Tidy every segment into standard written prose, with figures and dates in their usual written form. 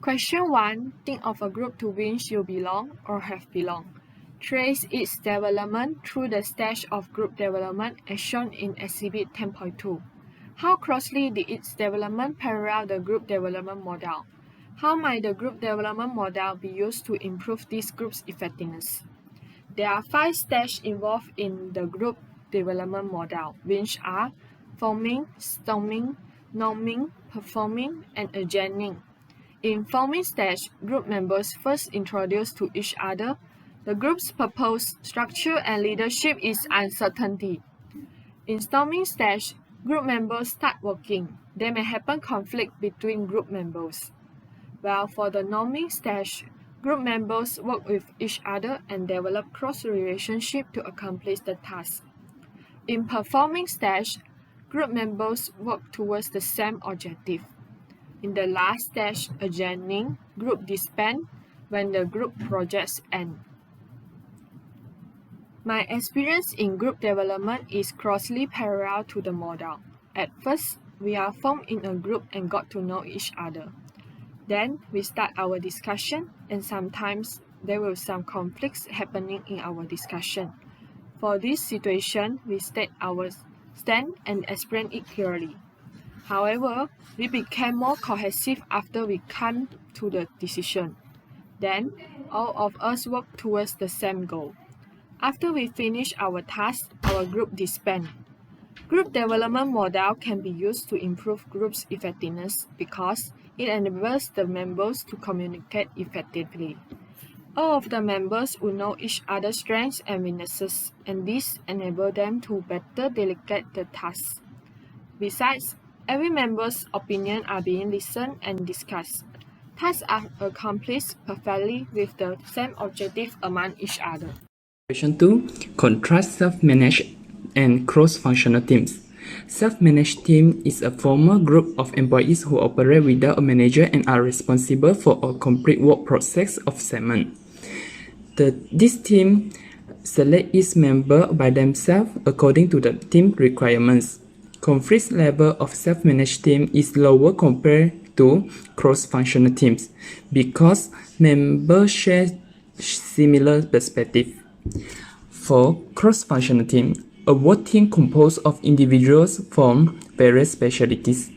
Question 1. Think of a group to which you belong or have belonged. Trace its development through the stage of group development as shown in Exhibit 10.2. How closely did its development parallel the group development model? How might the group development model be used to improve this group's effectiveness? There are 5 stages involved in the group development model, which are forming, storming, norming, performing, and adjourning. In forming stage, group members first introduce to each other. The group's purpose, structure, and leadership is uncertainty. In storming stage, group members start working. There may happen conflict between group members. While for the norming stage, group members work with each other and develop close relationship to accomplish the task. In performing stage, group members work towards the same objective. In the last stage, adjourning, group disband when the group projects end. My experience in group development is closely parallel to the model. At first, we are formed in a group and got to know each other. Then, we start our discussion, and sometimes there will be some conflicts happening in our discussion. For this situation, we state our stand and explain it clearly. However, we became more cohesive after we came to the decision. Then, all of us work towards the same goal. After we finish our task, our group disband. Group development model can be used to improve group's effectiveness because it enables the members to communicate effectively. All of the members will know each other's strengths and weaknesses, and this enables them to better delegate the tasks. Besides, every member's opinion are being listened and discussed. Tasks are accomplished perfectly with the same objective among each other. Question 2. Contrast self-managed and cross-functional teams. Self-managed team is a formal group of employees who operate without a manager and are responsible for a complete work process of segment. This team select its member by themselves according to the team requirements. Conflict level of self-managed team is lower compared to cross-functional teams because members share similar perspective. For cross-functional team, a work team composed of individuals from various specialties.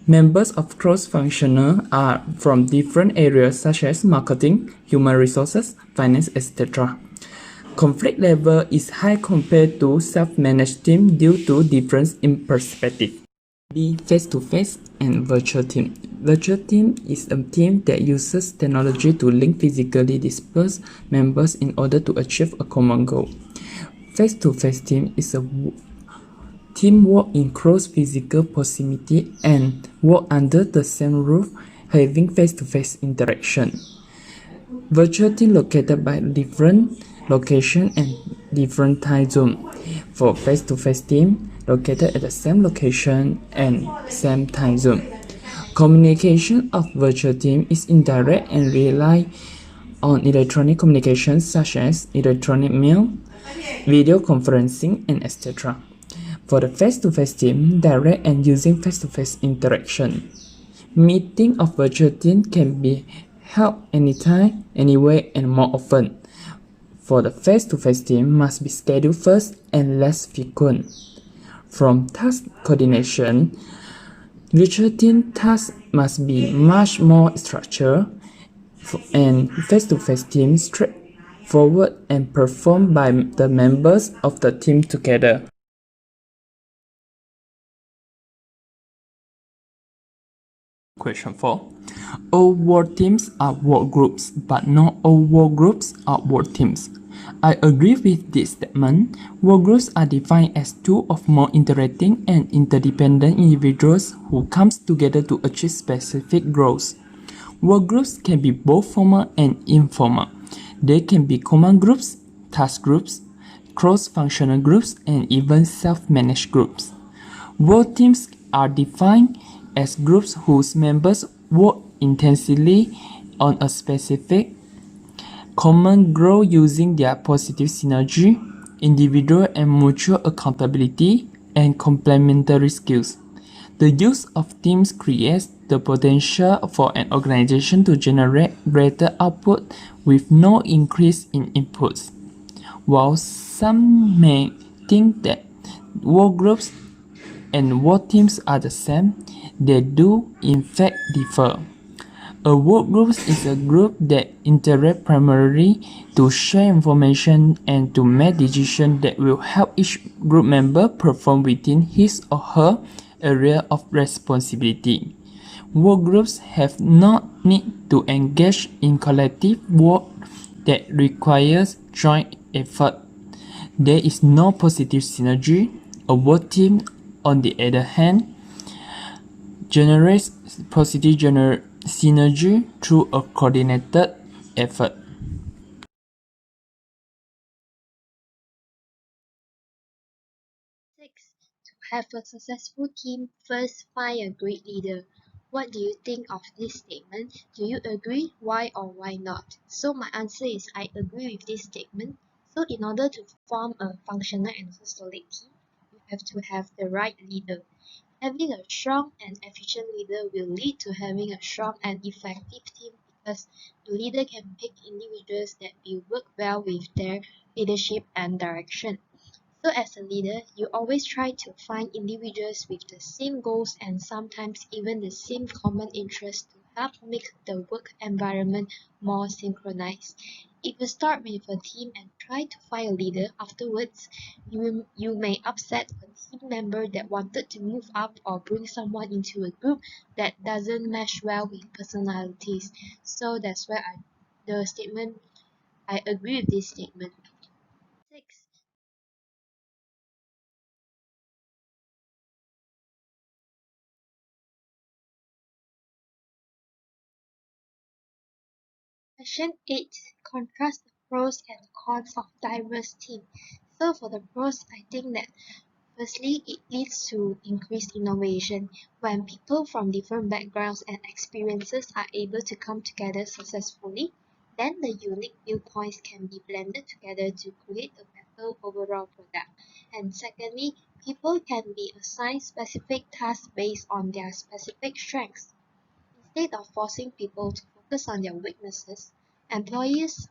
Members of cross-functional are from different areas such as marketing, human resources, finance, etc. Conflict level is high compared to self-managed team due to difference in perspective. B. Face-to-face and virtual team. Virtual team is a team that uses technology to link physically dispersed members in order to achieve a common goal. Face-to-face team is a teamwork in close physical proximity and work under the same roof, having face-to-face interaction. Virtual team located by different location and different time zone. For face-to-face team, located at the same location and same time zone. Communication of virtual team is indirect and rely on electronic communication such as electronic mail, video conferencing, and etc. For the face-to-face team, direct and using face-to-face interaction. Meeting of virtual team can be held anytime, anywhere, and more often. For the face-to-face team must be scheduled first and less frequent. From task coordination, virtual team tasks must be much more structured and face-to-face team straightforward and performed by the members of the team together. Question 4. All work teams are work groups, but not all work groups are work teams. I agree with this statement. Work groups are defined as two or more interacting and interdependent individuals who come together to achieve specific goals. Work groups can be both formal and informal. They can be command groups, task groups, cross-functional groups, and even self-managed groups. Work teams are defined as groups whose members work intensively on a specific common goal using their positive synergy, individual and mutual accountability, and complementary skills. The use of teams creates the potential for an organization to generate greater output with no increase in inputs. While some may think that work groups and work teams are the same, they do in fact differ. A work group is a group that interacts primarily to share information and to make decisions that will help each group member perform within his or her area of responsibility. Work groups have not need to engage in collective work that requires joint effort. There is no positive synergy. A work team, on the other hand, generates positive synergy through a coordinated effort. 6. To have a successful team, first find a great leader. What do you think of this statement? Do you agree? Why or why not? So my answer is I agree with this statement. So in order to form a functional and solid team, you have to have the right leader. Having a strong and efficient leader will lead to having a strong and effective team because the leader can pick individuals that will work well with their leadership and direction. So as a leader, you always try to find individuals with the same goals and sometimes even the same common interests to help make the work environment more synchronized. If you start with a team and try to find a leader afterwards, you may upset a team member that wanted to move up or bring someone into a group that doesn't mesh well with personalities. So that's why I agree with this statement. 6. Question 8. Contrast the pros and cons of diverse team. So for the pros, I think that firstly, it leads to increased innovation. When people from different backgrounds and experiences are able to come together successfully, then the unique viewpoints can be blended together to create a better overall product. And secondly, people can be assigned specific tasks based on their specific strengths. Instead of forcing people to focus on their weaknesses, employers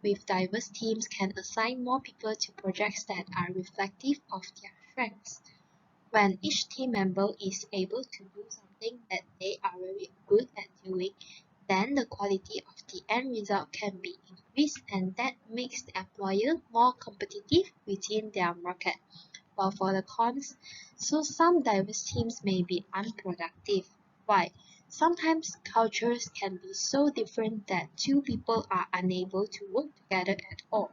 with diverse teams can assign more people to projects that are reflective of their strengths. When each team member is able to do something that they are very good at doing, then the quality of the end result can be increased and that makes the employer more competitive within their market. While for the cons, so some diverse teams may be unproductive. Why? Sometimes cultures can be so different that two people are unable to work together at all.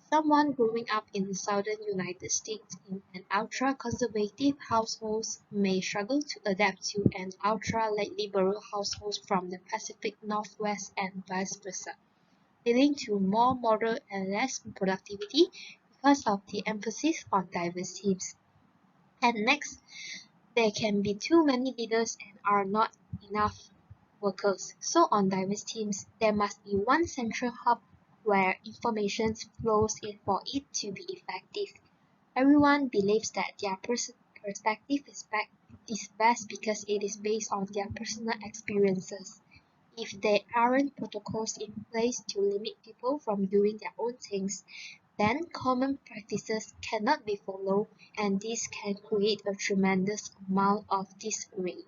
Someone growing up in the southern United States in an ultra-conservative household may struggle to adapt to an ultra-liberal household from the Pacific Northwest and vice versa, leading to more moral and less productivity because of the emphasis on diverse teams. And next, there can be too many leaders and are not enough workers. So on diverse teams, there must be one central hub where information flows in for it to be effective. Everyone believes that their perspective is best because it is based on their personal experiences. If there aren't protocols in place to limit people from doing their own things, then common practices cannot be followed and this can create a tremendous amount of disarray.